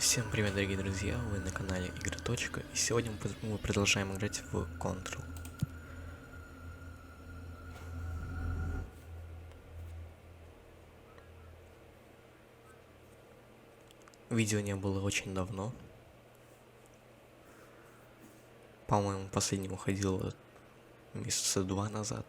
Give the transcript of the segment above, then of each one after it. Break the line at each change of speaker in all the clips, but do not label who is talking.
Всем привет, дорогие друзья, вы на канале Игры. И сегодня мы продолжаем играть в Control. Видео не было очень давно. По-моему, последнему ходило месяца 2 назад.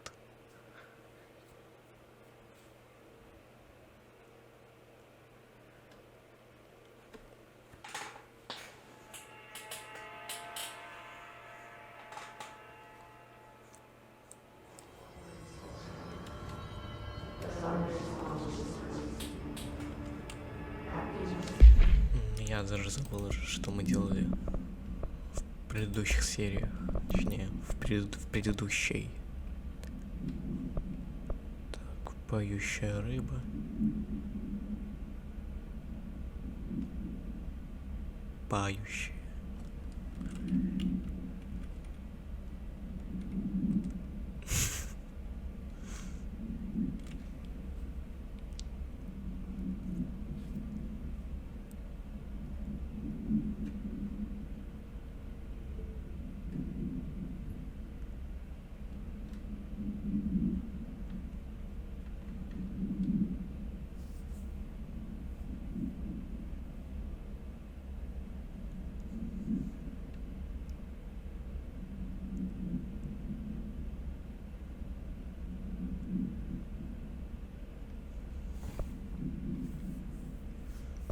Я даже забыл, что мы делали в предыдущих сериях, точнее, в предыдущей. Так, поющая рыба. Поющая.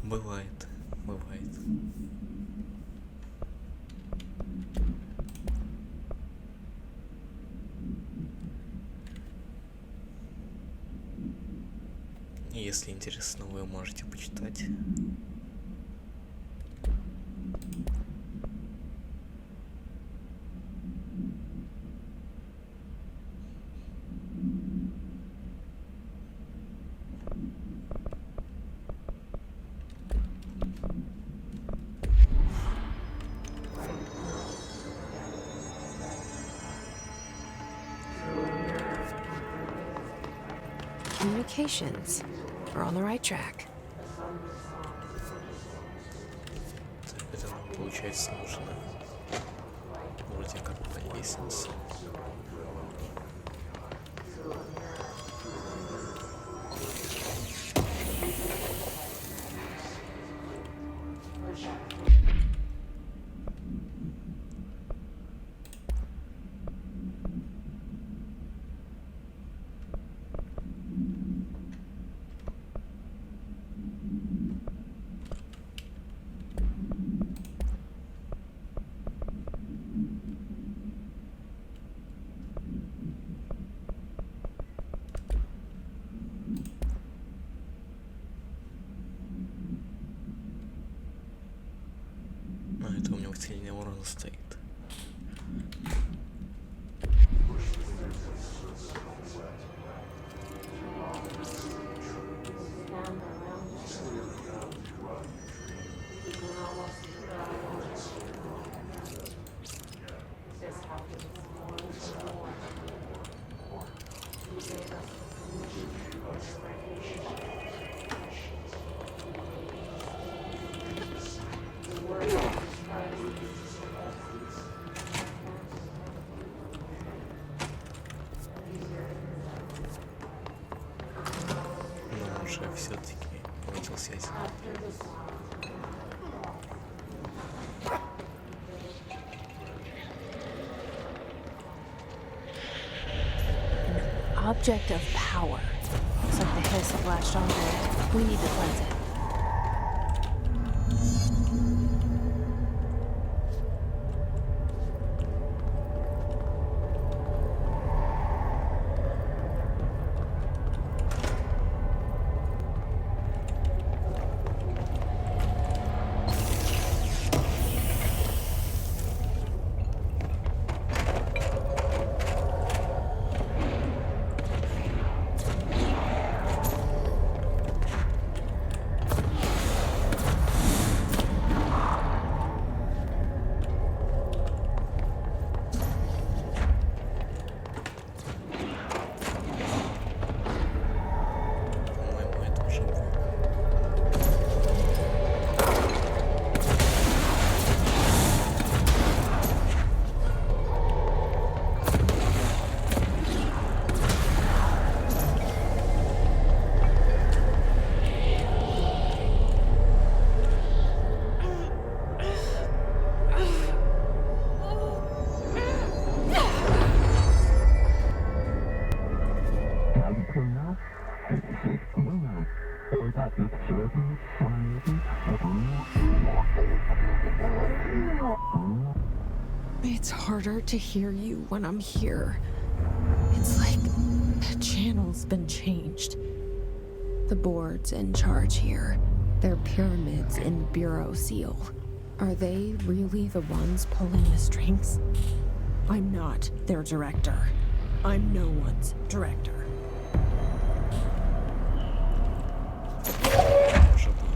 Бывает. Если интересно, вы можете почитать.
Communications. We're on the right track.
Так, это нам, получается, нужно вроде как по лестнице. Это у меня сильный урон стоит. Но уже все-таки получил связь.
Object of power. Looks like the hiss have latched onto it. We need to cleanse it. harder to hear you when I'm here. It's like the channel's been changed. The board's in charge here. They're pyramids in Bureau Seal. Are they really the ones pulling the strings? I'm not their director. I'm no one's director.
Уже было.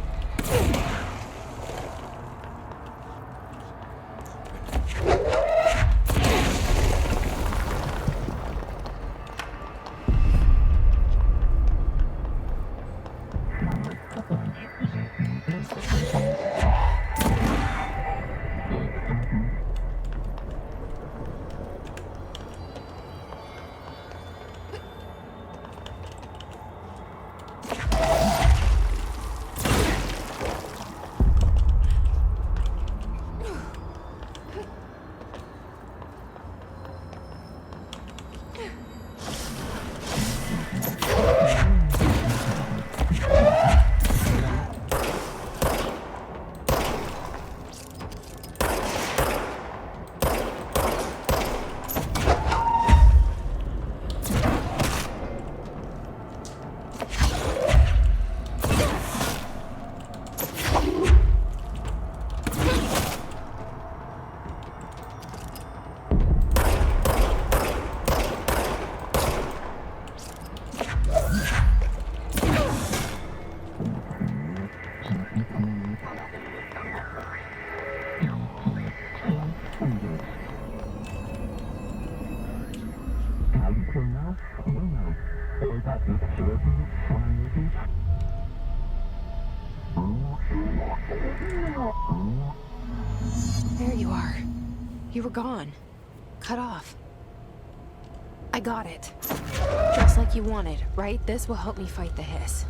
There you are. You were gone. Cut off. I got it. Just like you wanted, right? This will help me fight the hiss.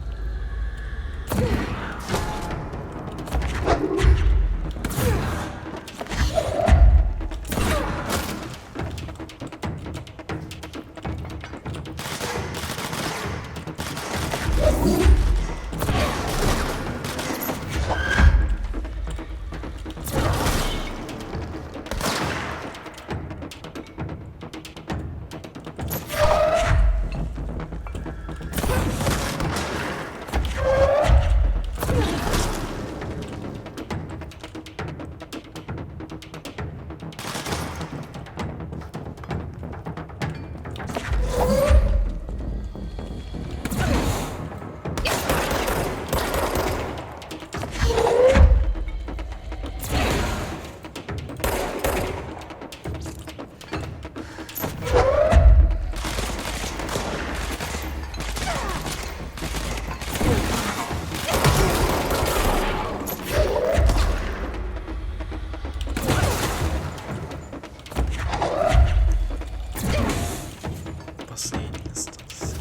Последний остался.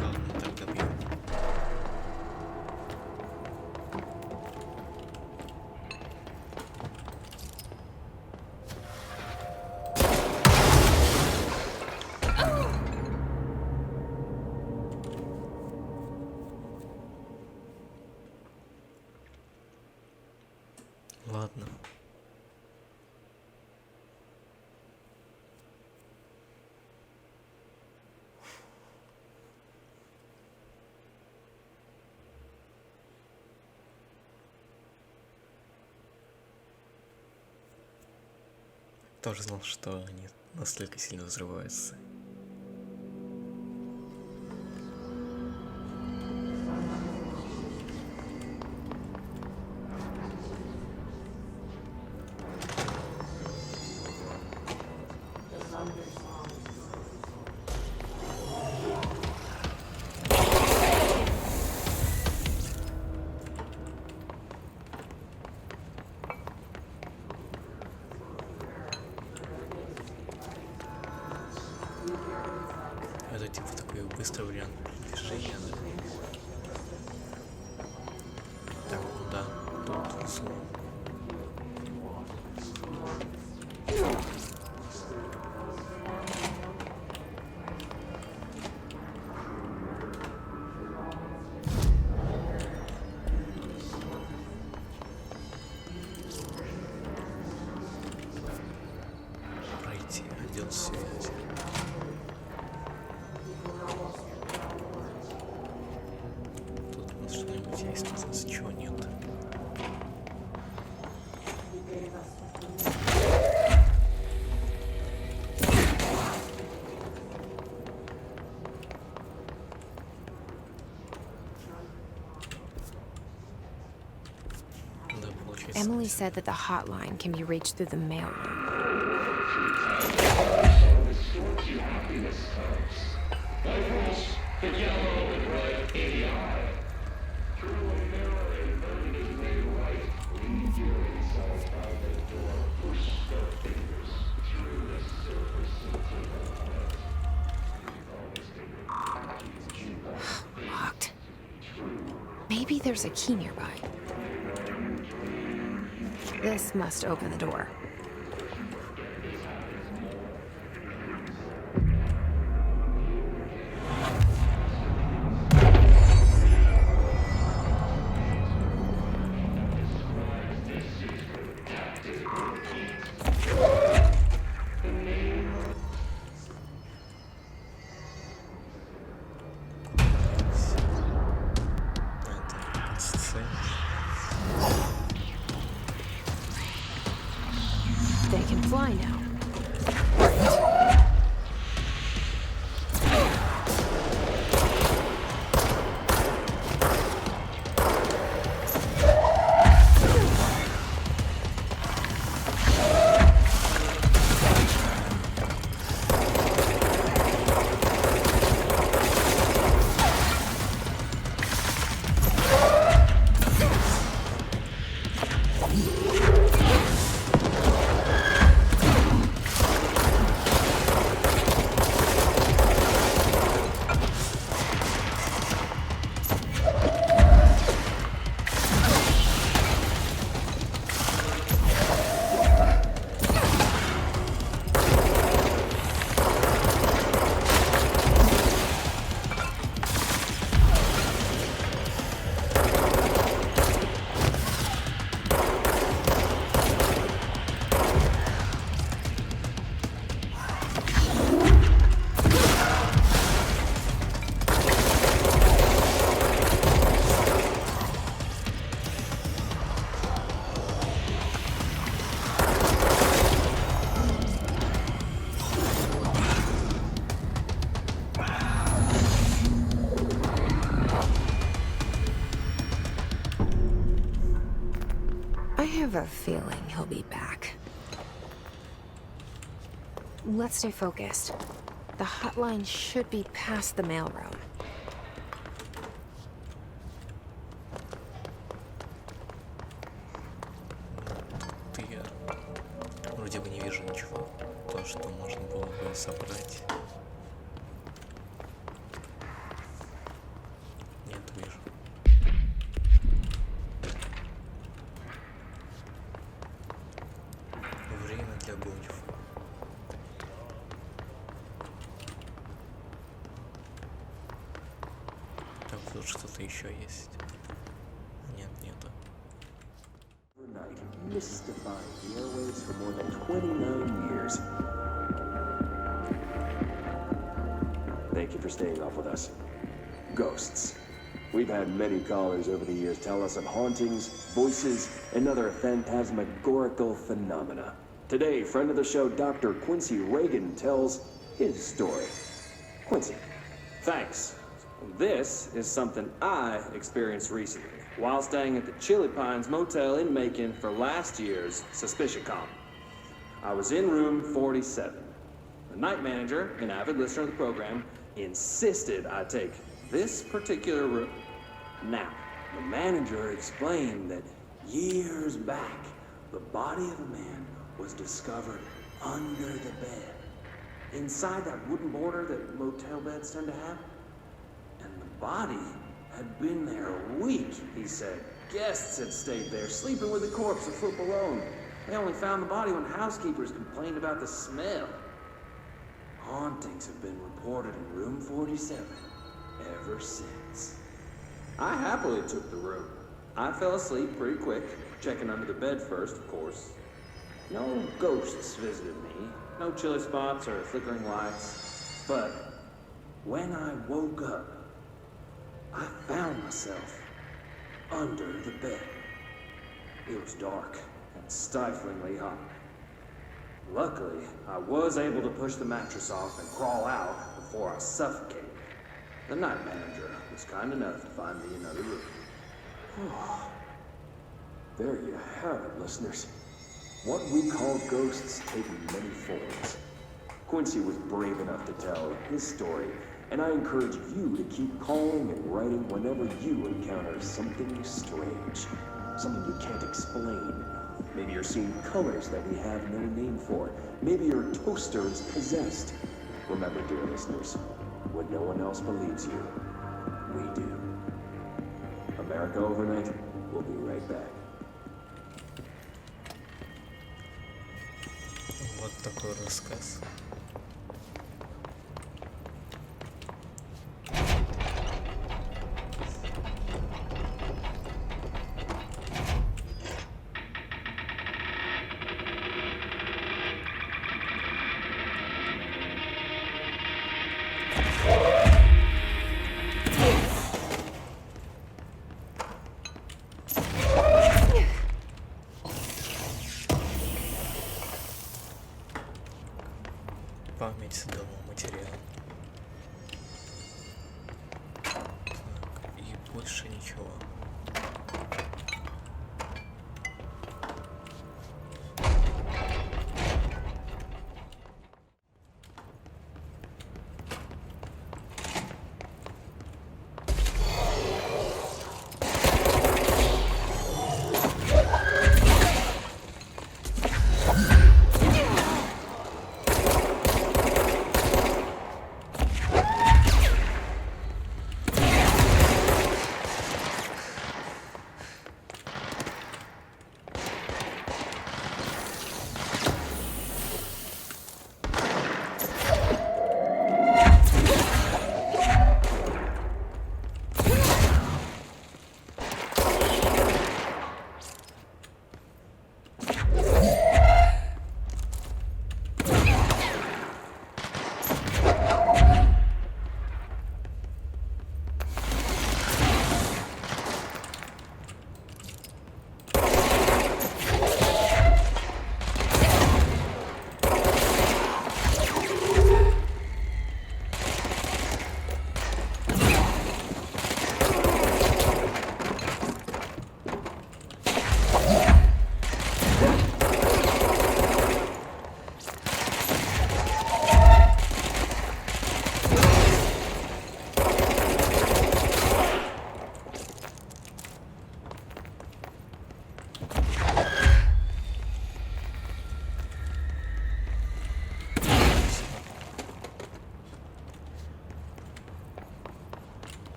Ладно, так добью. Ладно. Тоже знал, что они настолько сильно взрываются. Это типа такой быстрый вариант движения, да? Так, куда? Тут внизу. связи. Тут у нас что-нибудь есть, у нас чего нет. Да, получается.
Emily said that the hotline can be reached through the mailroom. Locked. Maybe there's a key nearby. This must open the door.
Это сцена.
They can fly now. I have a feeling he'll be back. Let's stay focused. The hotline should be past the mailroom.
Тут я вроде бы не вижу ничего. То, что можно было бы собрать. Нет, вижу. Время для гольфа. Так, тут что-то еще есть. Нет, нету.
Overnight, mystifying the airwaves for more than 29 years. Thank you for staying off with us. Ghosts. We've had many callers over the years tell us of hauntings, voices, and other phantasmagorical phenomena. Today, friend of the show, Dr. Quincy Reagan, tells his story. Quincy.
Thanks. This is something I experienced recently while staying at the Chili Pines Motel in Macon for last year's SuspicionCon. I was in room 47. The night manager, an avid listener of the program, insisted I take this particular room. Now, the manager explained that years back, the body of a man was discovered under the bed, inside that wooden border that motel beds tend to have. And the body had been there a week, he said. Guests had stayed there, sleeping with the corpse a foot below. They only found the body when housekeepers complained about the smell. Hauntings have been reported in room 47 ever since. I happily took the room. I fell asleep pretty quick, checking under the bed first, of course. No ghosts visited me, No chilly spots or flickering lights. But when I woke up, I found myself under the bed. It was dark and stiflingly hot. Luckily, I was able to push the mattress off and crawl out before I suffocated. The night manager was kind enough to find me another room.
There you have it, listeners. What we call ghosts take many forms. Quincy was brave enough to tell his story, and I encourage you to keep calling and writing whenever you encounter something strange, something you can't explain. Maybe you're seeing colors that we have no name for. Maybe your toaster is possessed. Remember, dear listeners, when no one else believes you, we do. America Overnight, we'll be right back.
Вот такой рассказ. Память дома материал. Так, и больше ничего.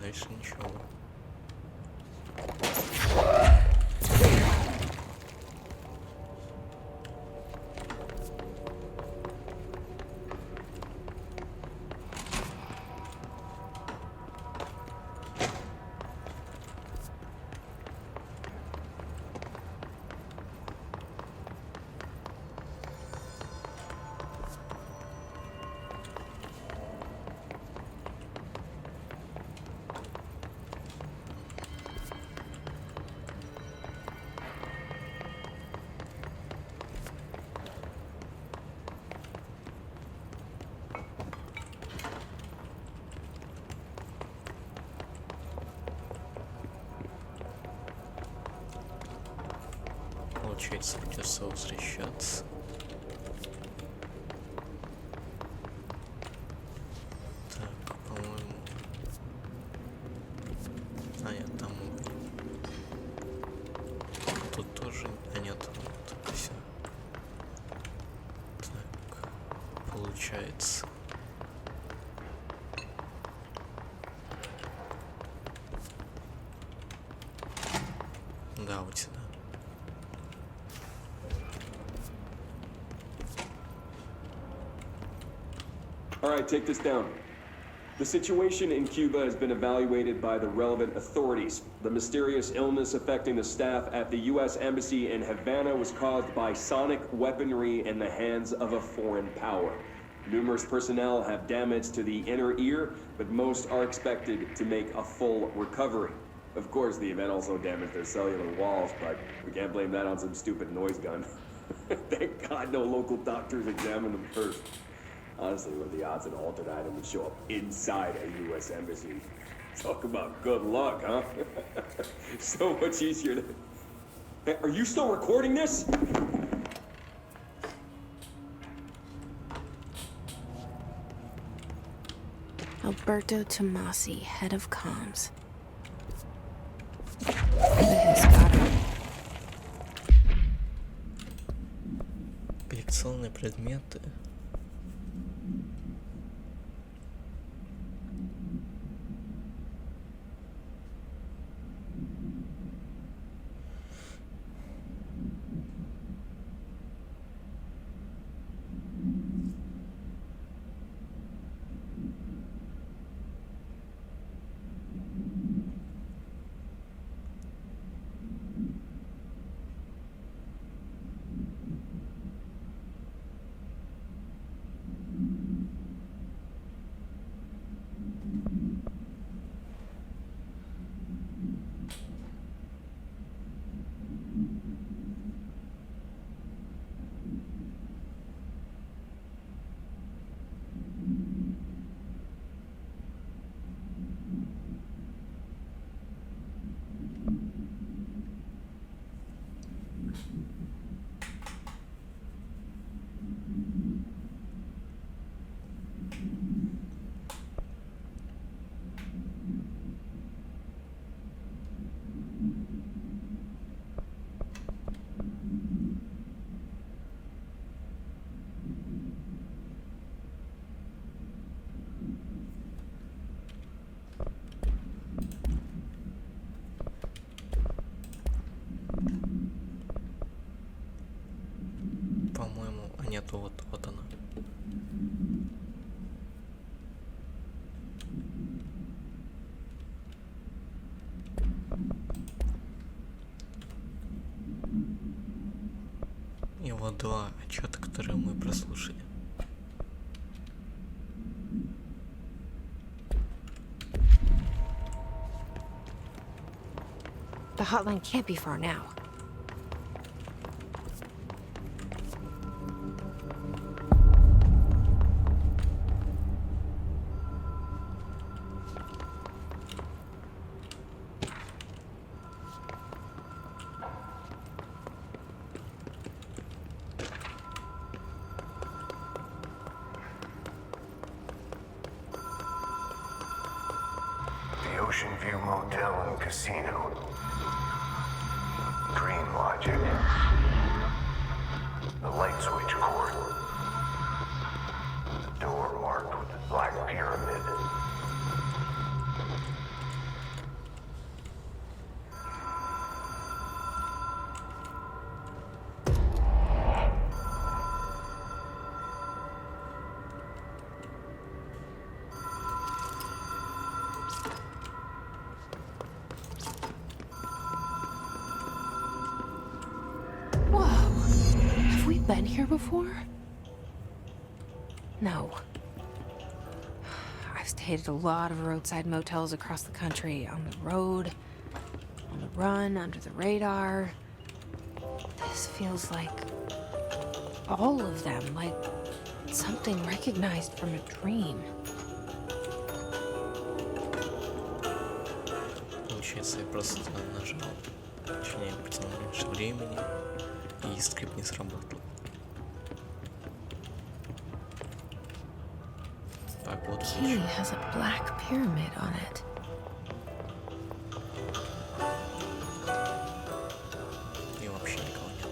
Дальше ничего. Получается, придется возвращаться. Так, по-моему... А, нет, там... Тут тоже... А, нет, вот все. Так, получается... Да, вот сюда.
All right, take this down. The situation in Cuba has been evaluated by the relevant authorities. The mysterious illness affecting the staff at the U.S. Embassy in Havana was caused by sonic weaponry in the hands of a foreign power. Numerous personnel have damage to the inner ear, but most are expected to make a full recovery. Of course, the event also damaged their cellular walls, but we can't blame that on some stupid noise gun. Thank God no local doctors examined them first. Honestly, what are the odds an altered item would show up inside a U.S. embassy? Talk about good luck, huh? So much easier to... Hey, are you still recording this?
Alberto Tomasi, head of comms. He's got it.
Коллекционные предметы. По-моему, а нету, вот она. И вот два отчета, которые мы прослушали.
The hotline can't be far now.
The Ocean View Motel and Casino. Dream Logic. The light switch cord. The door marked with the Black Pyramid.
Whoa! Have we been here before? No. I've stayed at a lot of roadside motels across the country, on the road, on the run, under the radar. This feels like all of them, like something recognized from a dream.
Получается, я просто нажал, точнее, потянул раньше времени, и скрипт не сработал. Так, вот
Key
ключ.
has a black pyramid on it.
И вообще никого нет.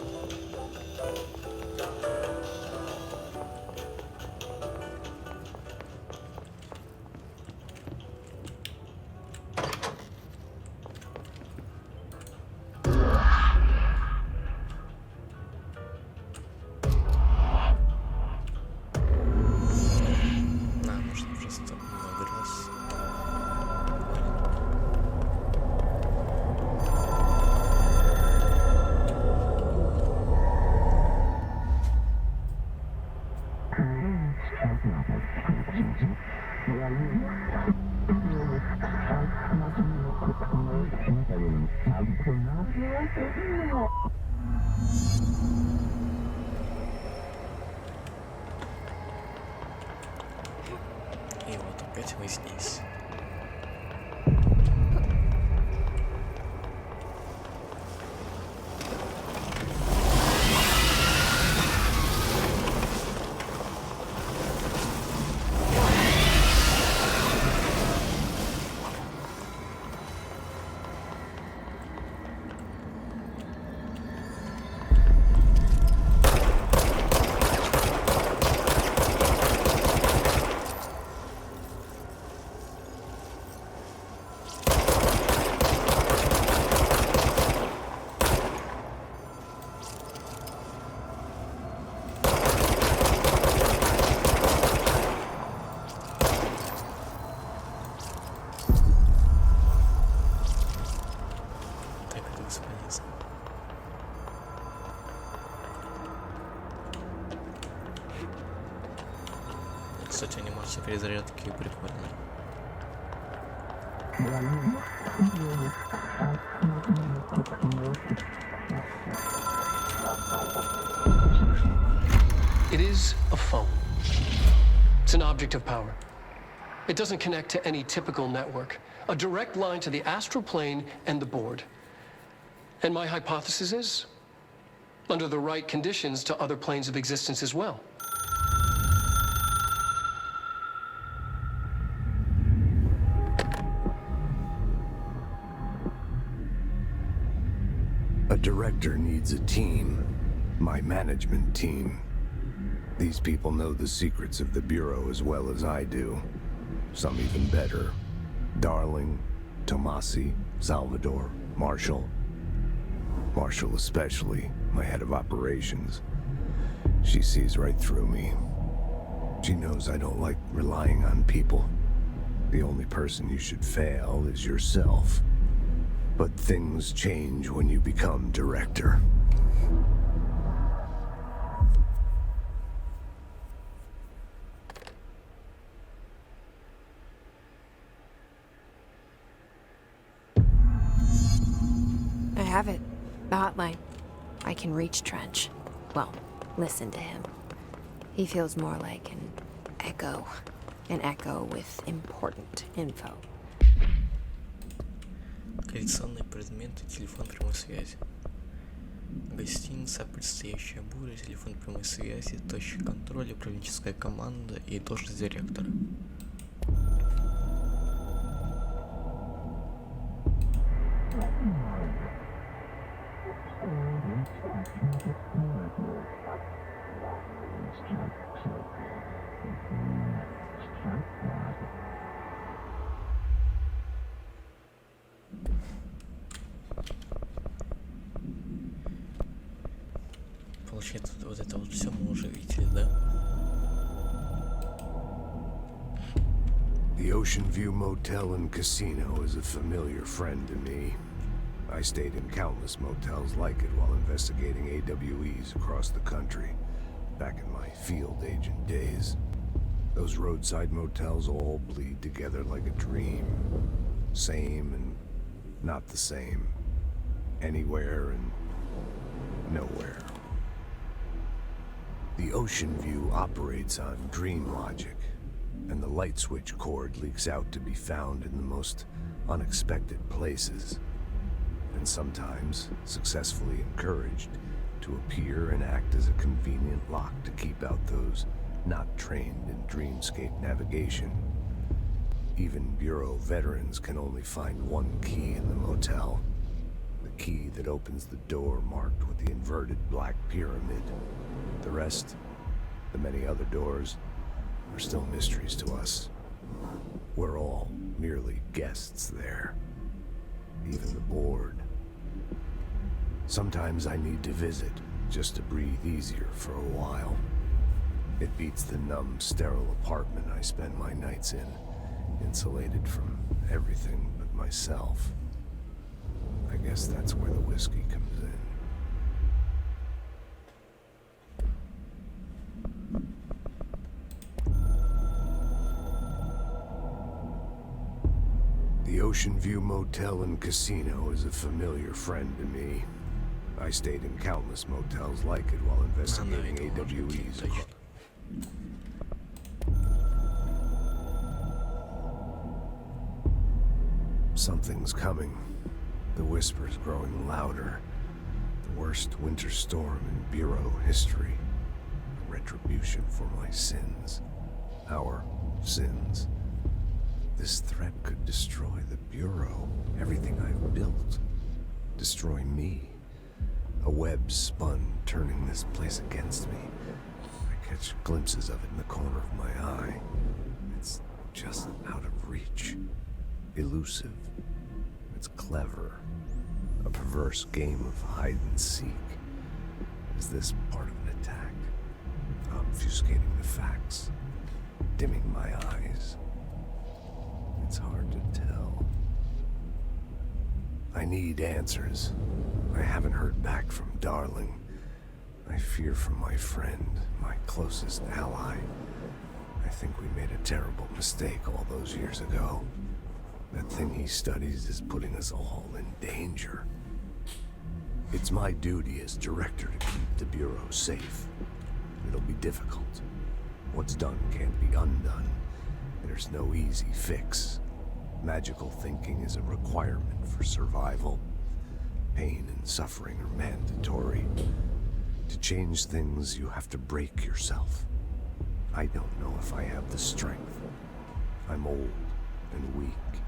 Нам нужно просто много раз И вот опять мы здесь. Так это бесполезно. Кстати, анимация перезарядки прикольная.
It is a phone. It's an object of power. It doesn't connect to any typical network. A direct line to the astral plane and the board. And my hypothesis is, under the right conditions, to other planes of existence as well.
A director needs a team. My management team. These people know the secrets of the Bureau as well as I do. Some even better. Darling, Tomasi, Salvador, Marshall. Marshall especially, my head of operations. She sees right through me. She knows I don't like relying on people. The only person you should fail is yourself. But things change when you become director.
I have it. The hotline. I can reach Trench. Well, listen to him. He feels more like an echo. An echo with important info.
Коллекционные предметы, телефон прямой связи. Гостиница, предстоящая буря, телефон прямой связи, точка контроля, управленческая команда и должность директора. Получается, вот это вот все мы уже видели, да?
The Ocean View Motel and Casino is a familiar friend to me. I stayed in countless motels like it while investigating AWEs across the country, back in my field agent days. Those roadside motels all bleed together like a dream. Same and not the same. Anywhere and nowhere. The Ocean View operates on dream logic, and the light switch cord leaks out to be found in the most unexpected places, and sometimes successfully encouraged to appear and act as a convenient lock to keep out those not trained in dreamscape navigation. Even Bureau veterans can only find one key in the motel. The key that opens the door marked with the inverted black pyramid. The rest, the many other doors, are still mysteries to us. We're all merely guests there. Even the board. Sometimes I need to visit, just to breathe easier for a while. It beats the numb, sterile apartment I spend my nights in, insulated from everything but myself. I guess that's where the whiskey comes in. The Ocean View Motel and Casino is a familiar friend to me. I stayed in countless motels like it while
Да,
investigating
это может быть
AWE's.
точно.
Something's coming. The whispers growing louder. The worst winter storm in Bureau history. Retribution for my sins. Our sins. This threat could destroy the Bureau, everything I've built. Destroy me. A web spun, turning this place against me. I catch glimpses of it in the corner of my eye. It's just out of reach. Elusive. It's clever. A perverse game of hide and seek. Is this part of an attack? Obfuscating the facts. Dimming my eyes. It's hard to tell. I need answers. I haven't heard back from Darling. I fear for my friend, my closest ally. I think we made a terrible mistake all those years ago. That thing he studies is putting us all in danger. It's my duty as director to keep the Bureau safe. It'll be difficult. What's done can't be undone. There's no easy fix. Magical thinking is a requirement for survival. Pain and suffering are mandatory. To change things, you have to break yourself. I don't know if I have the strength. I'm old and weak.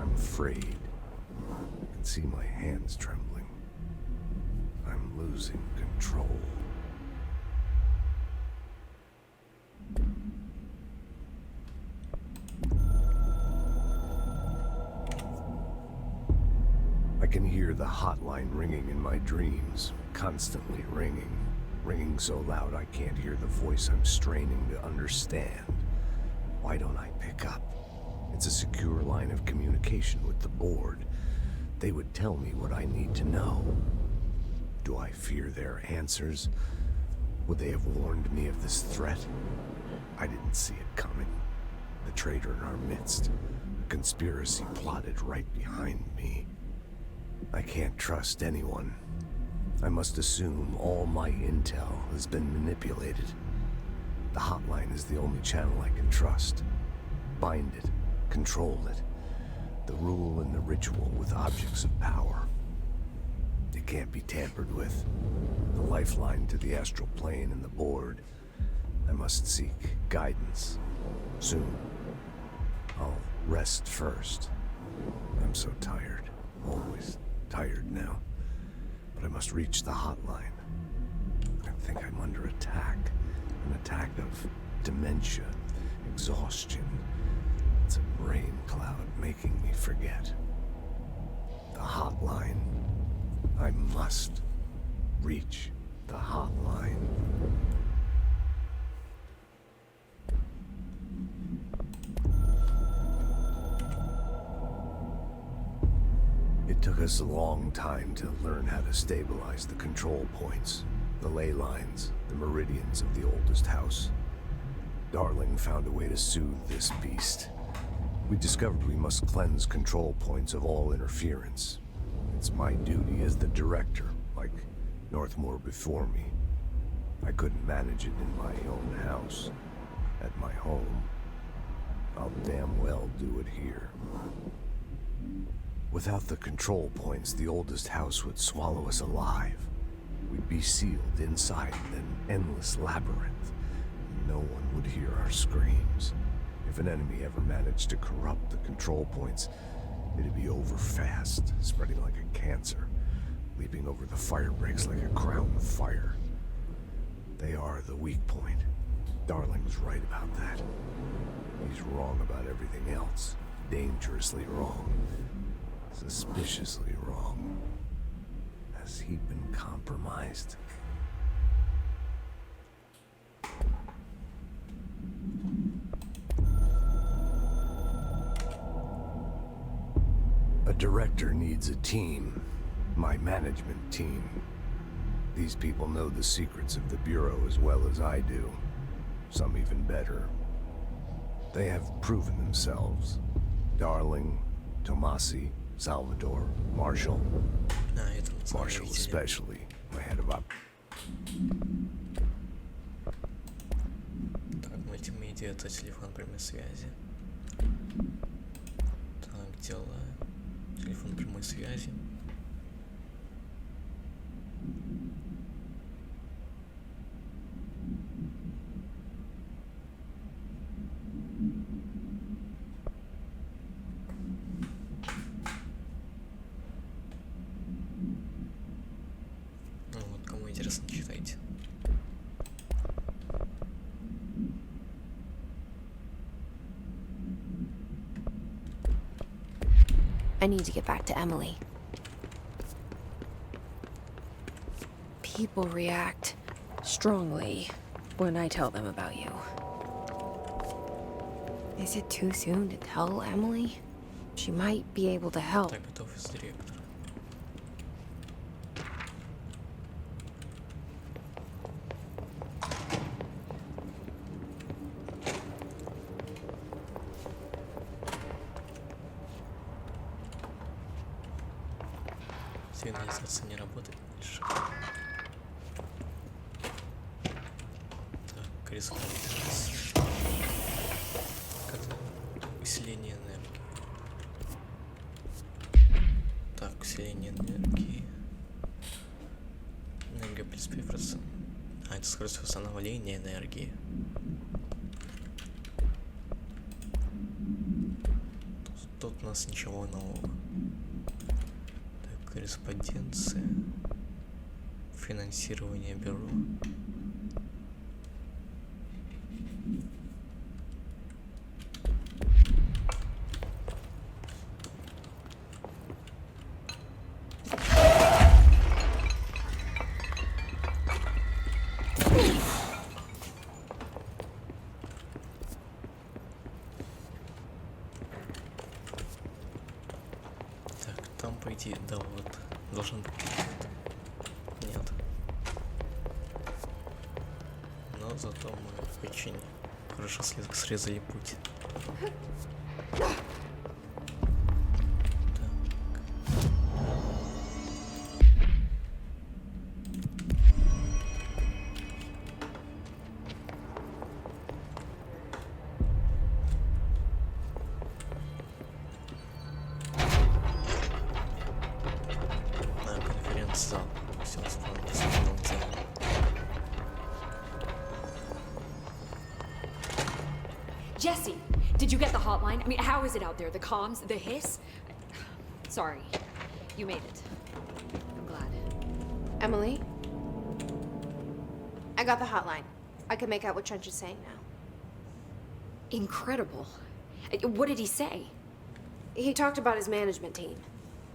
I'm afraid. I can see my hands trembling. I'm losing control. I can hear the hotline ringing in my dreams, constantly ringing. Ringing so loud I can't hear the voice I'm straining to understand. Why don't I pick up? It's a secure line of communication with the board. They would tell me what I need to know. Do I fear their answers? Would they have warned me of this threat? I didn't see it coming. The traitor in our midst. A conspiracy plotted right behind me. I can't trust anyone. I must assume all my intel has been manipulated. The hotline is the only channel I can trust. Bind it, control it. The rule and the ritual with objects of power. It can't be tampered with. The lifeline to the astral plane and the board. I must seek guidance. Soon. I'll rest first. I'm so tired. Always tired now. But I must reach the hotline. I think I'm under attack. An attack of dementia, exhaustion. It's a brain cloud making me forget. The hotline. I must reach the hotline. It took us a long time to learn how to stabilize the control points, the ley lines, the meridians of the oldest house. Darling found a way to soothe this beast. We discovered we must cleanse control points of all interference. It's my duty as the director, like Northmore before me. I couldn't manage it in my own house, at my home. I'll damn well do it here. Without the control points, the oldest house would swallow us alive. We'd be sealed inside an endless labyrinth. No one would hear our screams. If an enemy ever managed to corrupt the control points, it'd be over fast, spreading like a cancer, leaping over the fire breaks like a crown of fire. They are the weak point. Darling's right about that. He's wrong about everything else. Dangerously wrong. Suspiciously wrong. Has he been compromised? A director needs a team. My management team. These people know the secrets of the Bureau as well as I do. Some even better. They have proven themselves. Darling, Tomasi, Salvador, Marshall.
Это
Marshall
родители.
especially, my head of op.
Так, мультимедиа — это телефон прямой связи. Так, дела. Телефон прямой связи. Ну вот, кому интересно, читайте.
I need to get back to Emily. People react strongly when I tell them about you. Is it too soon to tell Emily? She might be able to help.
Так, готов из директора. Сигнализация не работает больше. Так, кресло. Это усиление энергии. Так, усиление энергии. Энергия плюс 5%. А, это скорость восстановления энергии. Тут у нас ничего нового. Корреспонденция, финансирование бюро. Так, там, по идее, да, вот, должен быть переход. Нет. Но зато мы очень хорошо срезали путь. Так. На конференц-зал. Все, вспомнил тему.
Jesse, did you get the hotline? I mean, how is it out there? The comms, the hiss? Sorry, you made it. I'm glad.
Emily? I got the hotline. I can make out what Trench is saying now.
Incredible. What did he say?
He talked about his management team.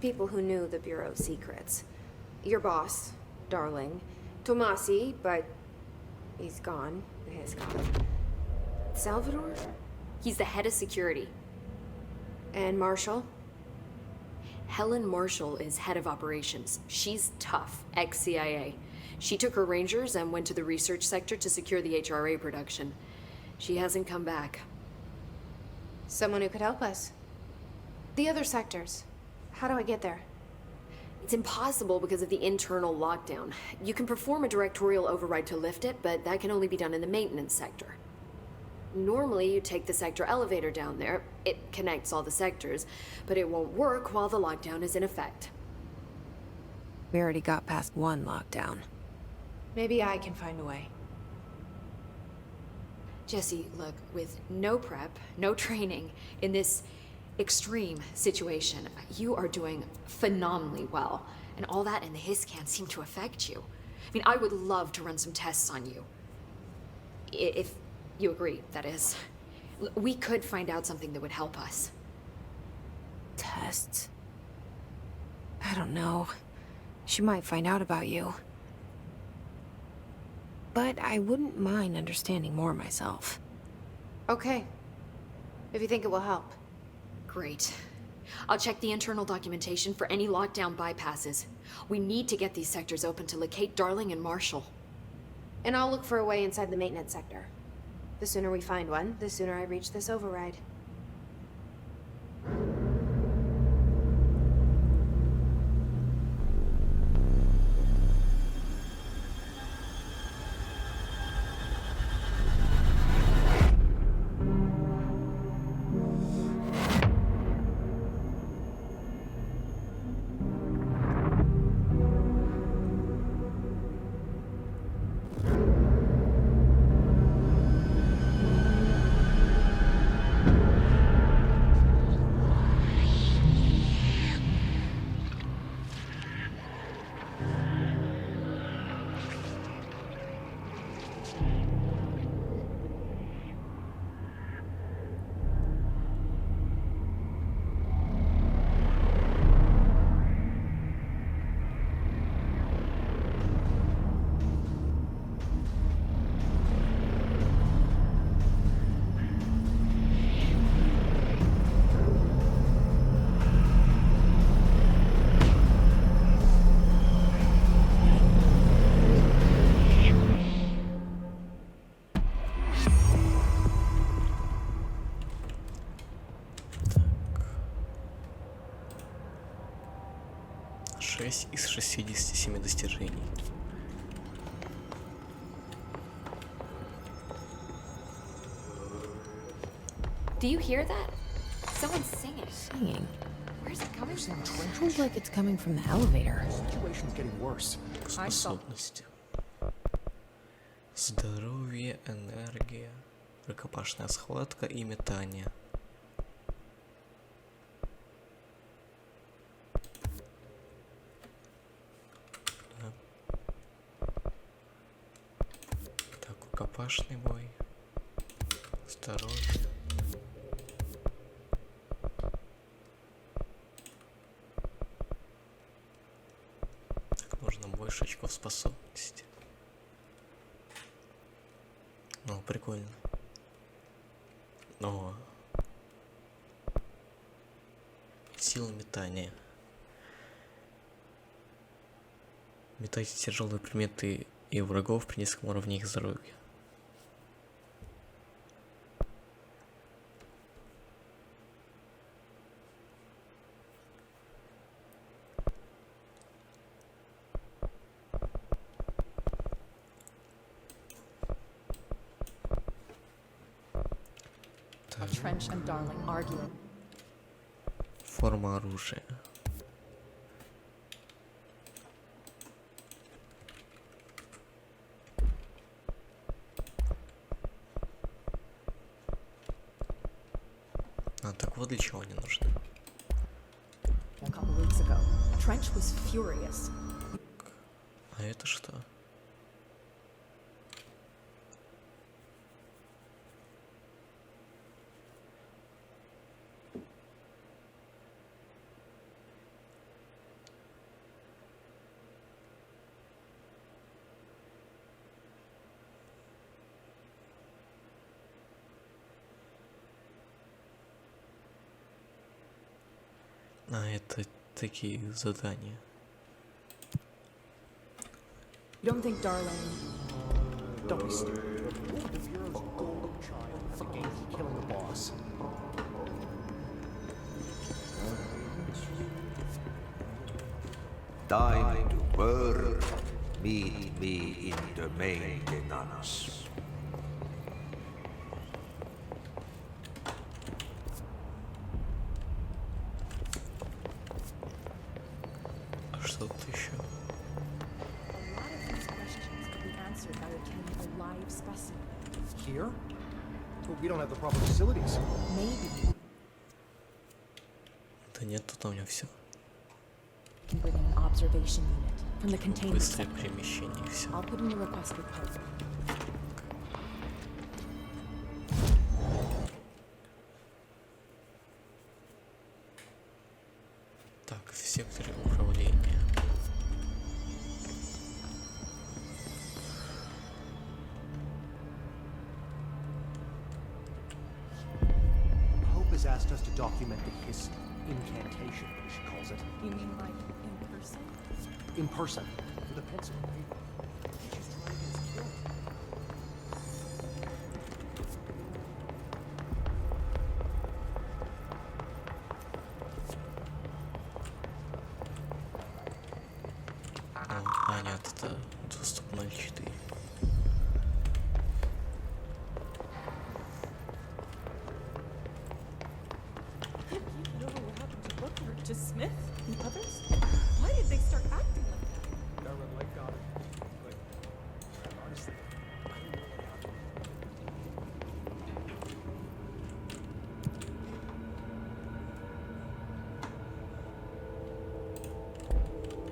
People who knew the Bureau's secrets. Your boss, Darling. Tomasi, but he's gone. He's gone. Salvador?
He's the head of security.
And Marshall?
Helen Marshall is head of operations. She's tough, ex-CIA. She took her Rangers and went to the research sector to secure the HRA production. She hasn't come back.
Someone who could help us. The other sectors. How do I get there?
It's impossible because of the internal lockdown. You can perform a directorial override to lift it, but that can only be done in the maintenance sector. Normally, you take the sector elevator down there. It connects all the sectors, but it won't work while the lockdown is in effect.
We already got past one lockdown. Maybe I can find a way.
Jesse, look, with no prep, no training, in this extreme situation, you are doing phenomenally well. And all that and the hiss can't seem to affect you. I mean, I would love to run some tests on you. If you agree, that is. We could find out something that would help us.
Tests? I don't know. She might find out about you. But I wouldn't mind understanding more myself. Okay. If you think it will help.
Great. I'll check the internal documentation for any lockdown bypasses. We need to get these sectors open to locate Darling and Marshall.
And I'll look for a way inside the maintenance sector. The sooner we find one, the sooner I reach this override.
6 из 67 достижений.
Do you hear that? Someone's singing.
Singing.
Where's it coming from?
Sounds like it's coming from the elevator.
Situation's getting worse.
Способности. Здоровье, энергия, рукопашная схватка и метание. Да. Так, рукопашный бой. Здоровье. Так, нужно больше очков способности. Ну, прикольно. Но сила метания. Метайте тяжелые предметы и врагов при низком уровне их здоровья.
Trench and Darling arguing.
Форма оружия. А, так вот для чего они нужны.
A couple weeks ago, Trench was furious.
А это что? А, это такие задания.
You don't think Darling...
Don't be stupid. The Bureau's golden child has a game for killing the boss.
Time to burn. Meet me in the maintenance.
А что тут еще?
A lot of these questions could be answered by obtaining a live specimen.
Here? But we don't have the proper facilities.
Maybe
Да нет, тут у меня все.
you can bring in an observation unit from the containment
Быстрое
center.
перемещение и все.
I'll put in the request report.
Так, в секторе управления.
Hope has asked us to document his incantation, as she calls it,
You mean like in person?
in person, with a pencil and paper. She's trying to get us killed.
А, нет, это доступ 0.4.
You know what happened to Booker, to Smith, and others? Why did they start acting like that?
Darwin Light got it. But honestly, I don't know what happened.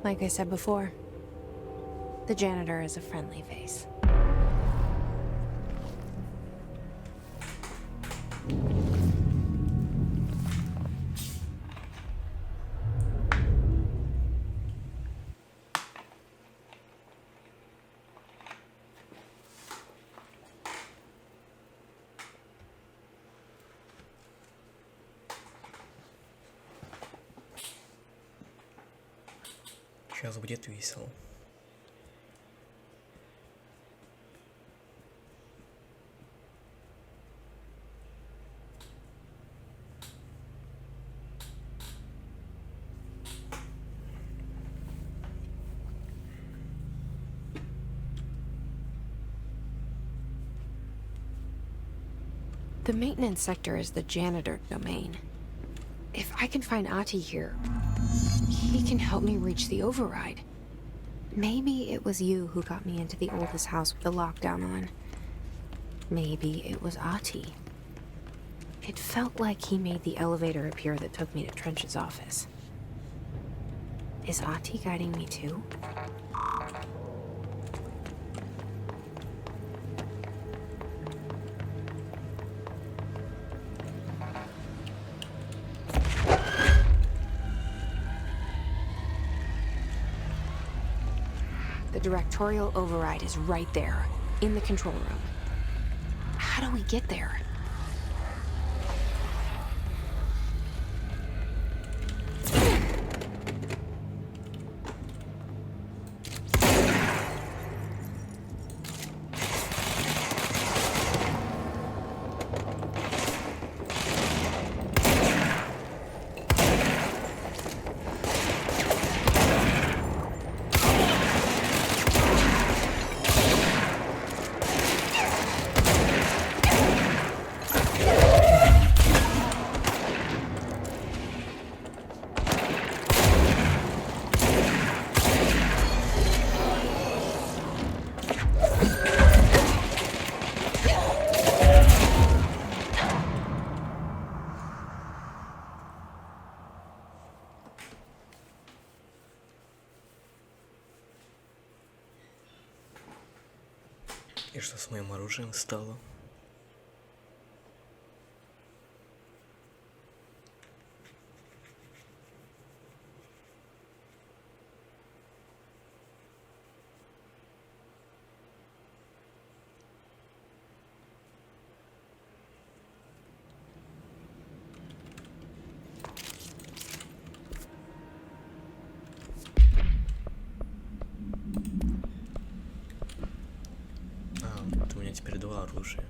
Like I said before, the janitor is a friendly face.
Сейчас будет весело.
The maintenance sector is the janitor domain. If I can find Ahti here, he can help me reach the override. Maybe it was you who got me into the oldest house with the lockdown on. Maybe it was Ahti. It felt like he made the elevator appear that took me to Trench's office. Is Ahti guiding me too? The directorial override is right there, in the control room. How do we get there?
И что с моим оружием стало? У меня теперь два оружия.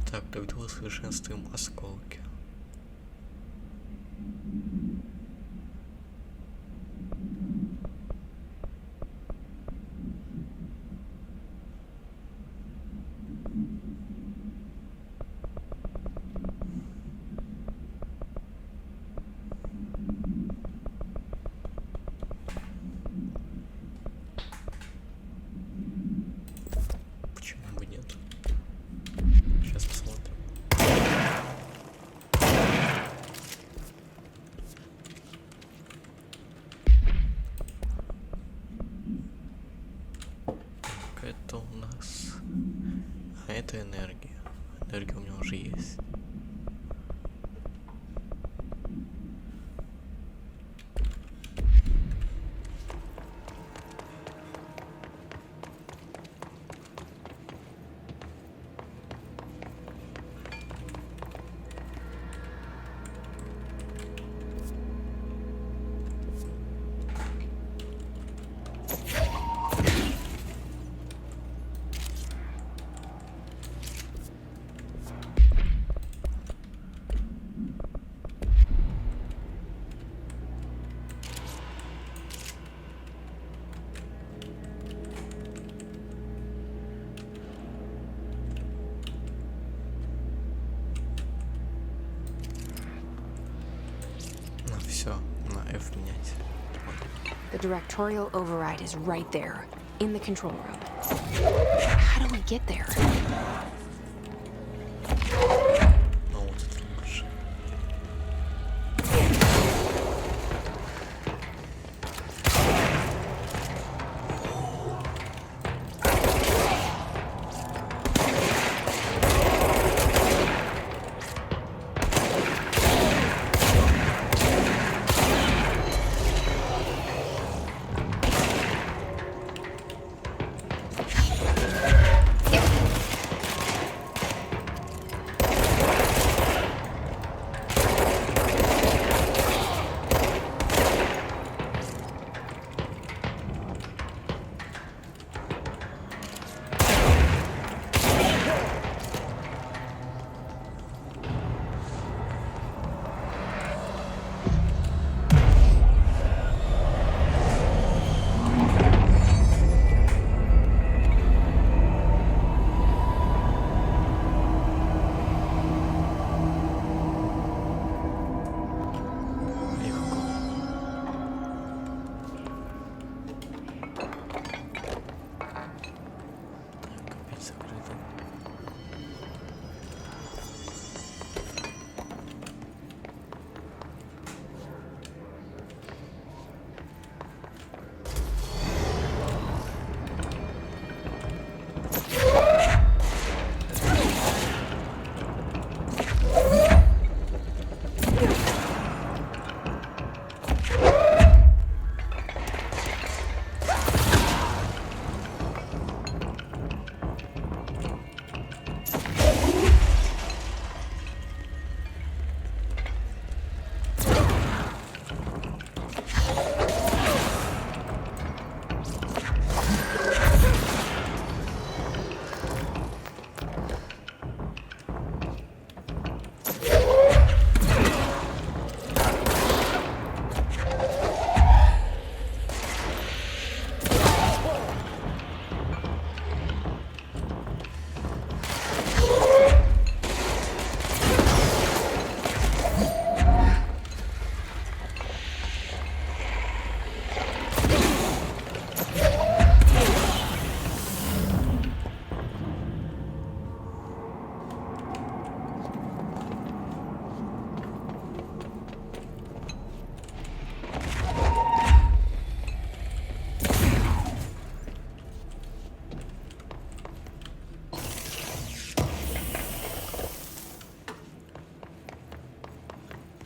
Так, когда усовершенствуем осколки. Это у нас... А это энергия. Энергия у меня уже есть. Все, на F менять.
The directorial override is right there, in the control room. How do we get there?
Ну вот это лучше.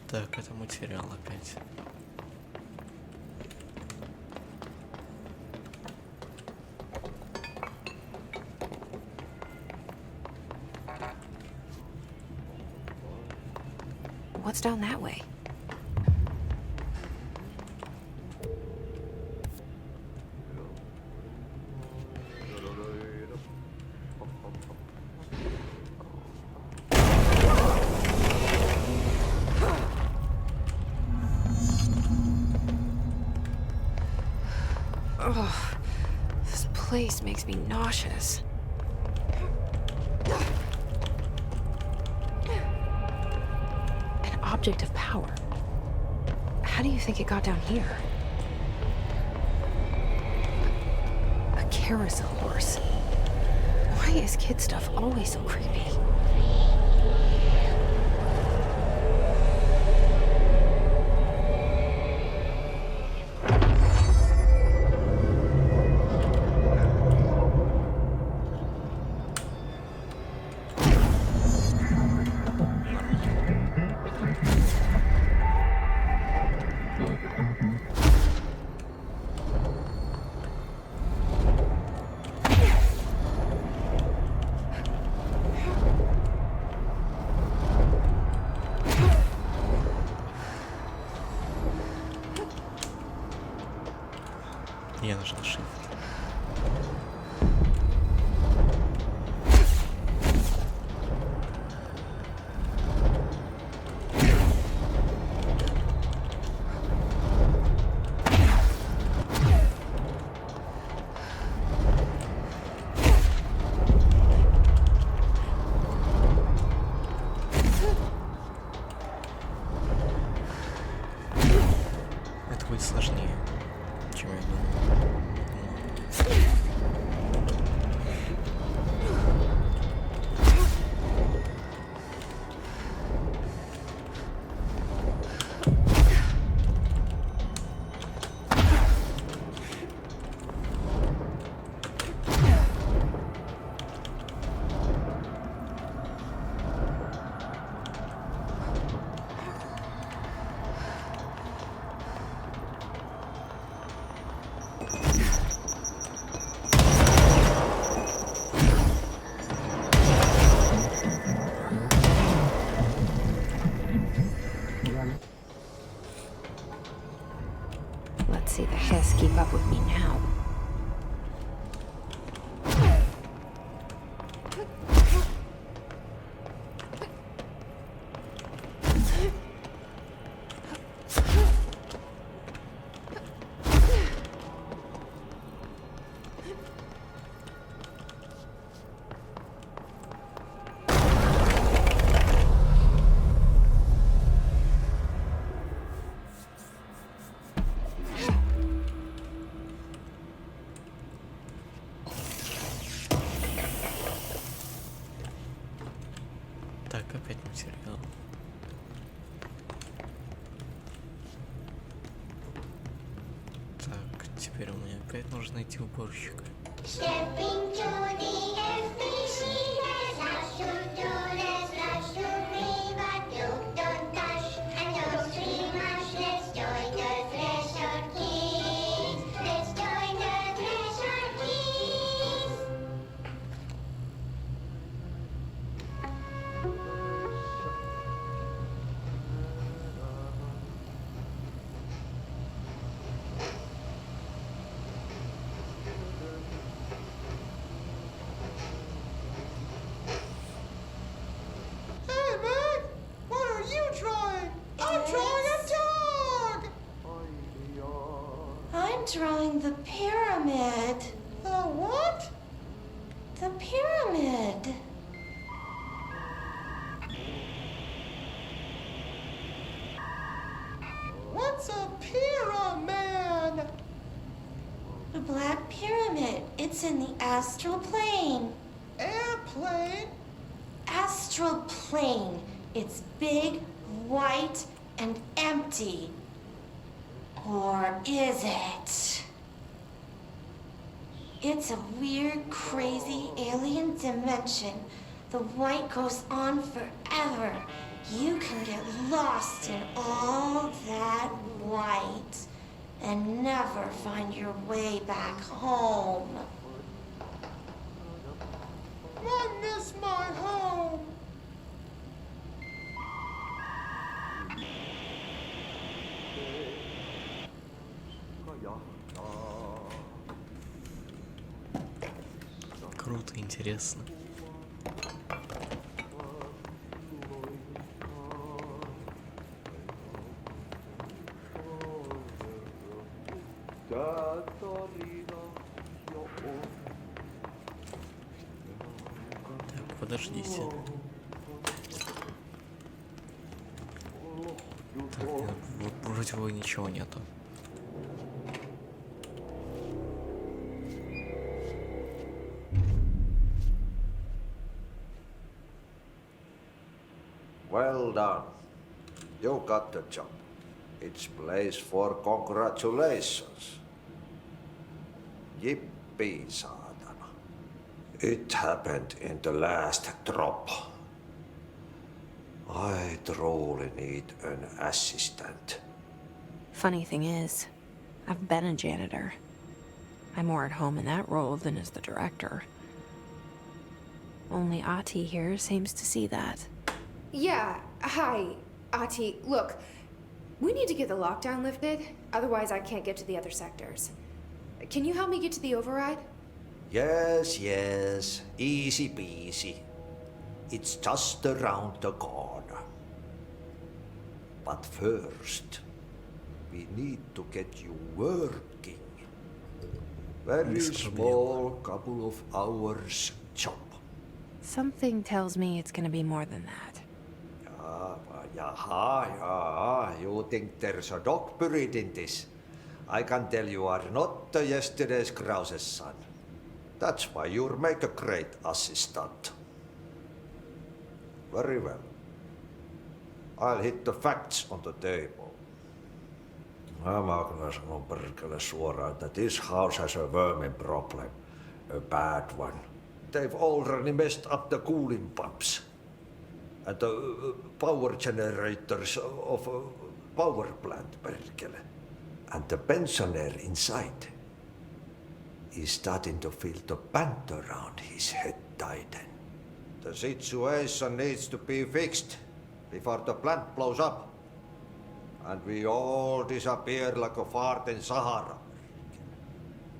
Так, это материал опять.
What's down that way? Oh, this place makes me nauseous. An object of power. How do you think it got down here? A carousel horse. Why is kid stuff always so creepy?
Мне нужен shift. Это будет сложнее, чем я думал.
Let's see the Hess keep up with me now.
Так, опять материал. Так, теперь мне опять нужно найти уборщика.
Stepping to the FBC, there's lots to do, there's lots to read, but you don't dash and don't scream much. Let's join the Threshold Kids. Let's join the Threshold Kids.
Hey, man! What are you drawing? I'm drawing a dog!
I'm drawing the pyramid.
The what?
The pyramid.
What's a pyramid?
The Black Pyramid. It's in the astral plane.
Airplane?
Astral plane. It's big, white, and empty. Or is it? It's a weird, crazy alien dimension. The white goes on forever. You can get lost in all that light and never find your way back home.
I miss my home.
Круто, интересно. Так, подождите. Так, вроде бы ничего нету.
Well done. You got the job. It's place for congratulations. Yippee, saatana. It happened in the last drop. I truly need an assistant.
Funny thing is, I've been a janitor. I'm more at home in that role than as the director. Only Ahti here seems to see that.
Yeah, hi, Ahti. Look, we need to get the lockdown lifted, otherwise I can't get to the other sectors. Can you help me get to the override?
Yes, yes. Easy peasy. It's just around the corner. But first, we need to get you working. Very small, couple of hours job.
Something tells me it's gonna be more than that.
Yaha, you think there's a dog buried in this? I can tell you are not the yesterday's Krause's son. That's why you'll make a great assistant. Very well. I'll hit the facts on the table. Mä kyllä sanon perkele suoraan, että this house has a vermin problem. A bad one. They've already messed up the cooling pumps. And the power generators of a power plant, perkele. And the pensioner inside is starting to feel the band around his head tighten. The situation needs to be fixed before the plant blows up. And we all disappear like a fart in Sahara.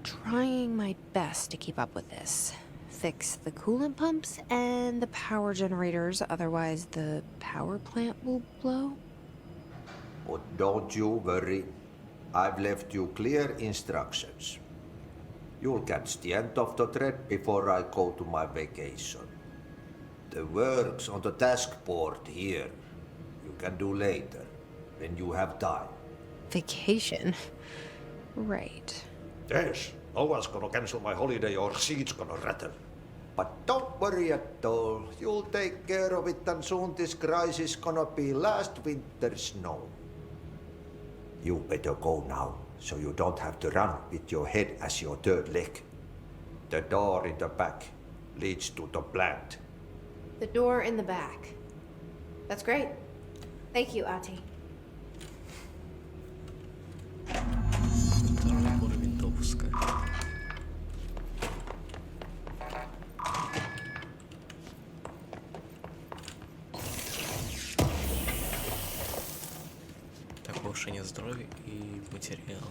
Trying my best to keep up with this. Fix the coolant pumps and the power generators, otherwise the power plant will blow.
But don't you worry. I've left you clear instructions. You'll catch the end of the thread before I go to my vacation. The work's on the task board here. You can do later, when you have time.
Vacation? Right.
Yes, no one's gonna cancel my holiday or seat's gonna rattle. But don't worry at all. You'll take care of it and soon this crisis gonna be last winter's snow. You better go now, so you don't have to run with your head as your third leg. The door in the back leads to the plant.
The door in the back. That's great. Thank you, Ahti.
Второй уровень допуска. Так, повышение здоровья и материал.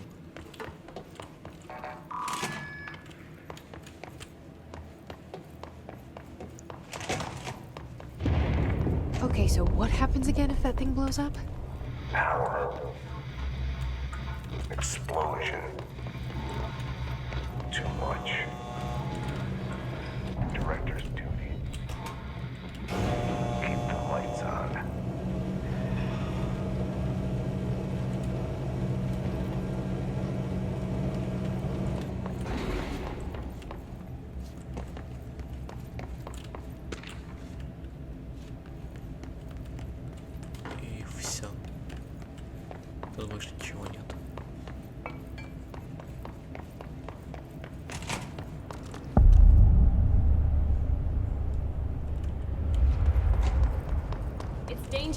Okay, so what happens again if that thing blows up?
Power. Explosion. Too much. Director's duty. Keep the lights on.
И все. Тут больше ничего нет.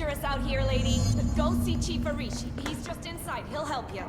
dangerous out here, lady. Go see Chief Arish. He's just inside. He'll help you.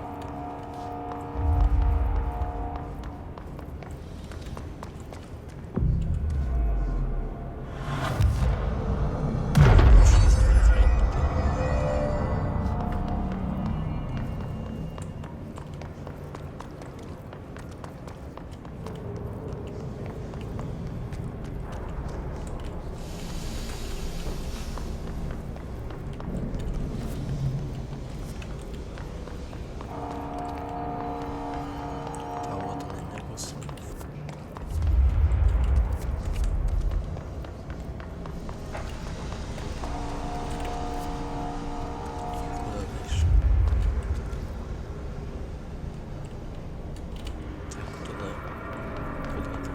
А вот он, энергоустановка. Куда дальше? Так, туда. Куда-то.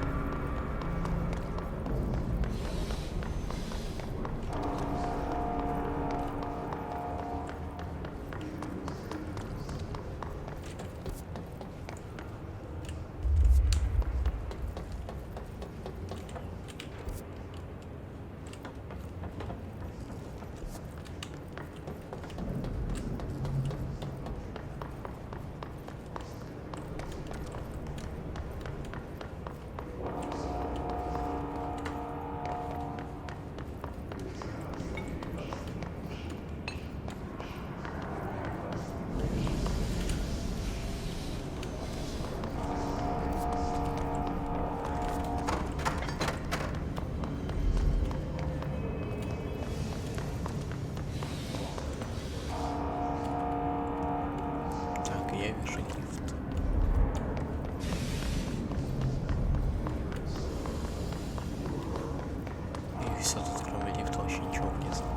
Так, я вижу лифт. И все тут, кроме лифта, вообще ничего внизу нет.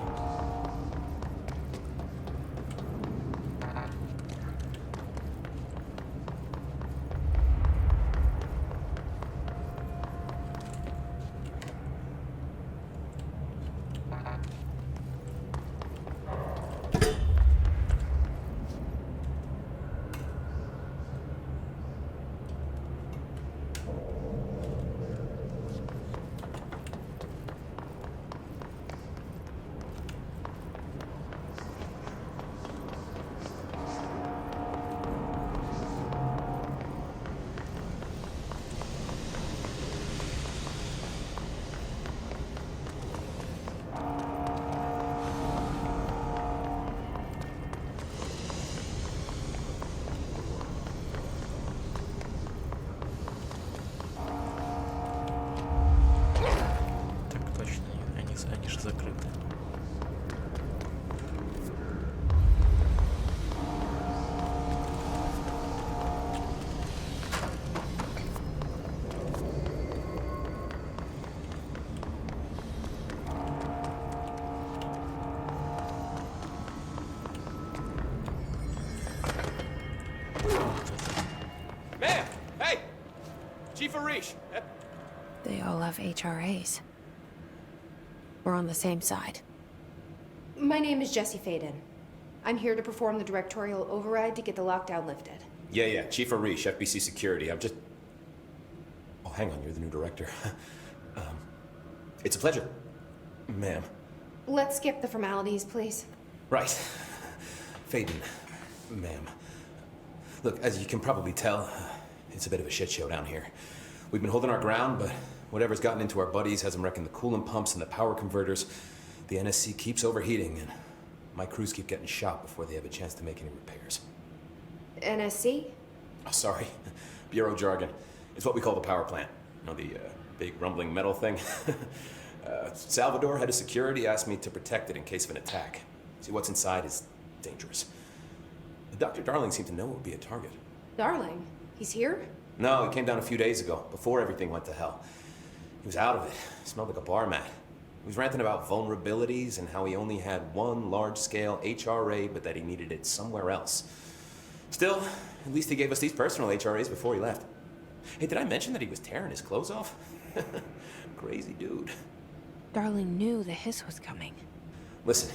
Так точно, они же закрыты.
Ma'am! Hey! Chief Arish!
They all have HRAs. We're on the same side.
My name is Jesse Faden. I'm here to perform the directorial override to get the lockdown lifted.
Yeah, Chief Arish, FBC Security. I'm just... Oh, hang on, you're the new director. It's a pleasure, ma'am.
Let's skip the formalities, please.
Right. Faden, ma'am. Look, as you can probably tell, it's a bit of a shit show down here. We've been holding our ground, but whatever's gotten into our buddies has them wrecking the coolant pumps and the power converters. The NSC keeps overheating, and my crews keep getting shot before they have a chance to make any repairs.
NSC?
Oh, sorry. Bureau jargon. It's what we call the power plant. You know, the big rumbling metal thing? Salvador, head of security, asked me to protect it in case of an attack. See, what's inside is dangerous. Dr. Darling seemed to know it would be a target.
Darling? He's here?
No, he came down a few days ago, before everything went to hell. He was out of it. Smelled like a bar mat. He was ranting about vulnerabilities and how he only had one large-scale HRA, but that he needed it somewhere else. Still, at least he gave us these personal HRAs before he left. Hey, did I mention that he was tearing his clothes off? Crazy dude.
Darling knew the hiss was coming.
Listen,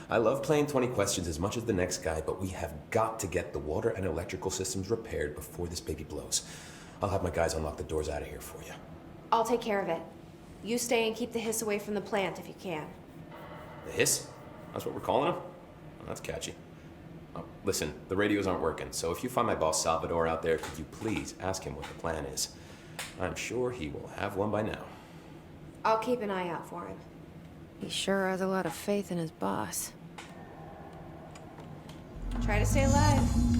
I love playing 20 questions as much as the next guy, but we have got to get the water and electrical systems repaired before this baby blows. I'll have my guys unlock the doors out of here for you.
I'll take care of it. You stay and keep the hiss away from the plant if you can.
The hiss? That's what we're calling him? Oh, that's catchy. Oh, listen, the radios aren't working, so if you find my boss Salvador out there, could you please ask him what the plan is? I'm sure he will have one by now.
I'll keep an eye out for him.
He sure has a lot of faith in his boss.
Try to stay alive.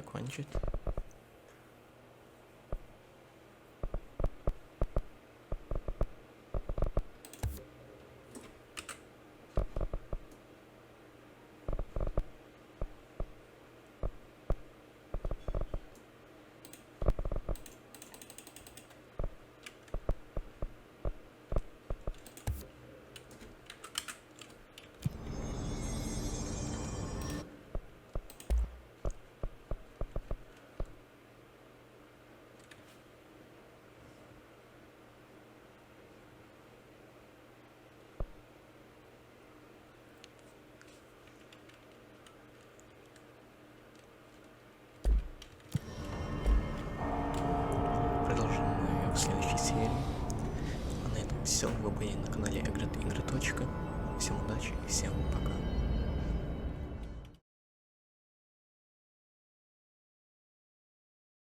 закончить. Продолжим мы в следующей серии. А на этом все. Вы были на канале Игры. Всем удачи и всем пока.